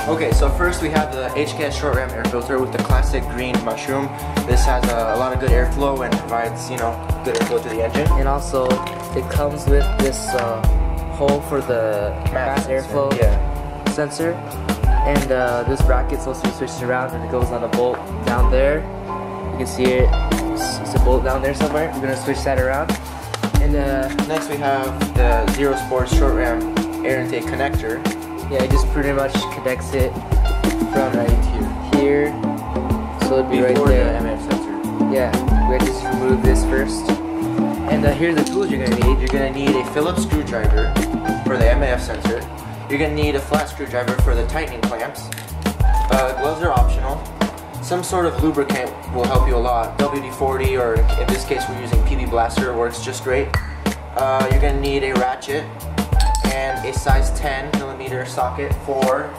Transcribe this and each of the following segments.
Okay, so first we have the HKS short ram air filter with the classic green mushroom. This has a lot of good airflow and provides, you know, good airflow to the engine. And also, it comes with this hole for the mass airflow sensor. And this bracket's supposed to be switched around and it goes on a bolt down there. You can see it. It's a bolt down there somewhere. We're gonna switch that around. And next we have the Zero Sports short ram air intake connector. Yeah, it just pretty much connects it from right here. So it'd be right there. The MF sensor. Yeah, we just remove this first. And here's the tools you're gonna need. You're gonna need a Phillips screwdriver for the MAF sensor. You're gonna need a flat screwdriver for the tightening clamps. Gloves are optional. Some sort of lubricant will help you a lot. WD-40, or in this case we're using PB Blaster, works just great. You're gonna need a ratchet and a size 10mm socket for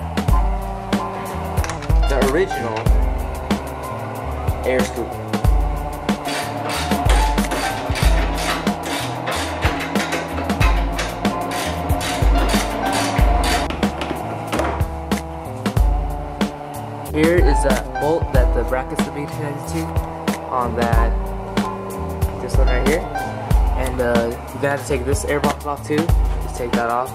the original air scoop. Here is a bolt that the brackets will be connected to on this one right here. And you're gonna have to take this air box off too. Just take that off.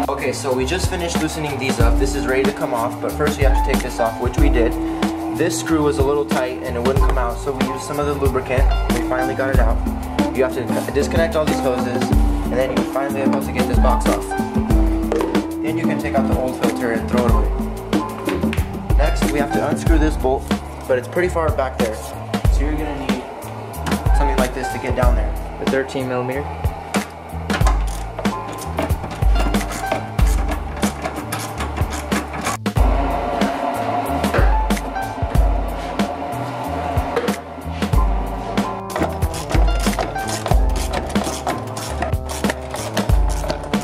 Okay, so we just finished loosening these up. This is ready to come off, but first we have to take this off, which we did. This screw was a little tight and it wouldn't come out, so we used some of the lubricant. We finally got it out. You have to disconnect all these hoses, and then you finally are able to get this box off. Then you can take out the old filter and throw it away. Next, we have to unscrew this bolt, but it's pretty far back there. So you're gonna need something like this to get down there. The 13mm.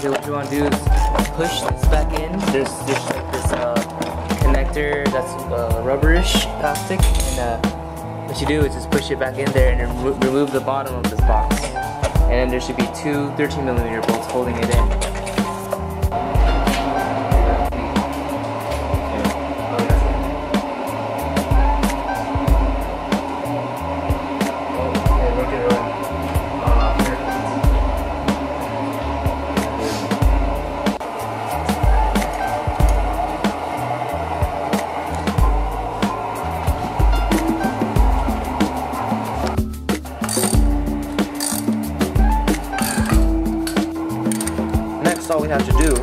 So what you want to do is push this back in. There's like this connector that's rubberish plastic, and what you do is just push it back in there and remove the bottom of this box. And then there should be two 13mm bolts holding it in. All we have to do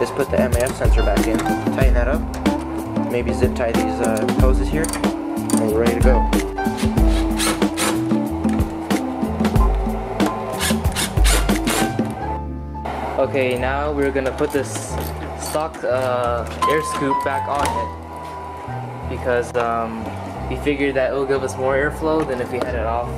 is put the MAF sensor back in, tighten that up, maybe zip tie these hoses here, and we're ready to go. Okay, now we're gonna put this stock air scoop back on it because we figured that it will give us more airflow than if we had it off.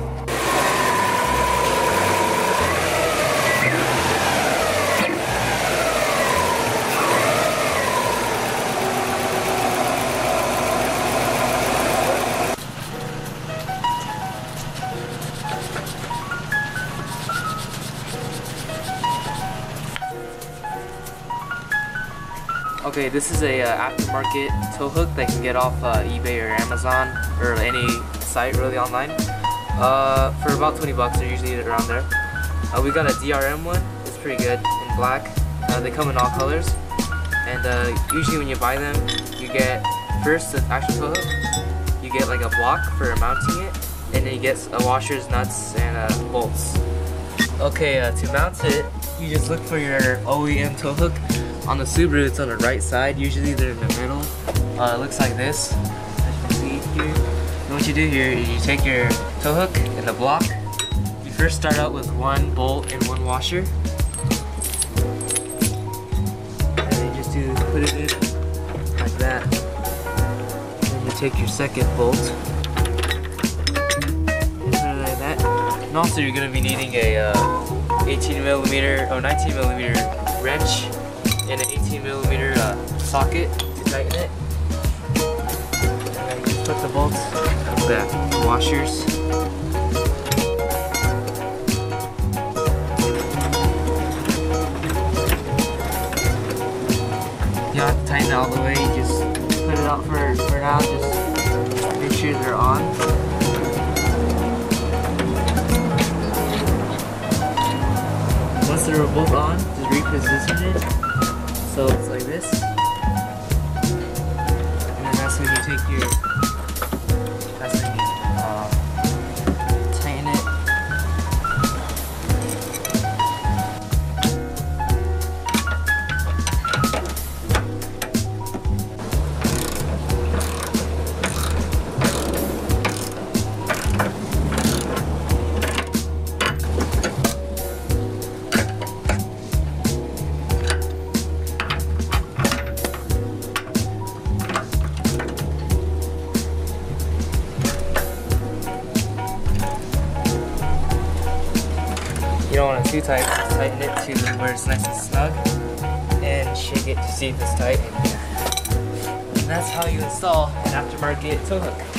Okay, this is a aftermarket tow hook that you can get off eBay or Amazon or any site really online for about 20 bucks. They're usually around there. We got a DRM one. It's pretty good in black. They come in all colors, and usually when you buy them, you get first the actual tow hook. You get like a block for mounting it, and then you get washers, nuts, and bolts. Okay, to mount it, you just look for your OEM tow hook. On the Subaru, it's on the right side. Usually they're in the middle. It looks like this, as you can see here. And what you do here is you take your tow hook and the block. You first start out with one bolt and one washer. And then you just put it in like that. Then you take your second bolt. And put it like that. And also you're going to be needing a 18mm or 19mm wrench and an 18mm socket to tighten it. And then you just put the bolts in the washers. You don't have to tighten it all the way, you just put it out for now, just make sure they're on. Once they're both on, just reposition it so it's like this. And then that's when you take your, that's when you tighten it. You don't want it too tight, just tighten it to where it's nice and snug and shake it to see if it's tight. And that's how you install an aftermarket tow hook.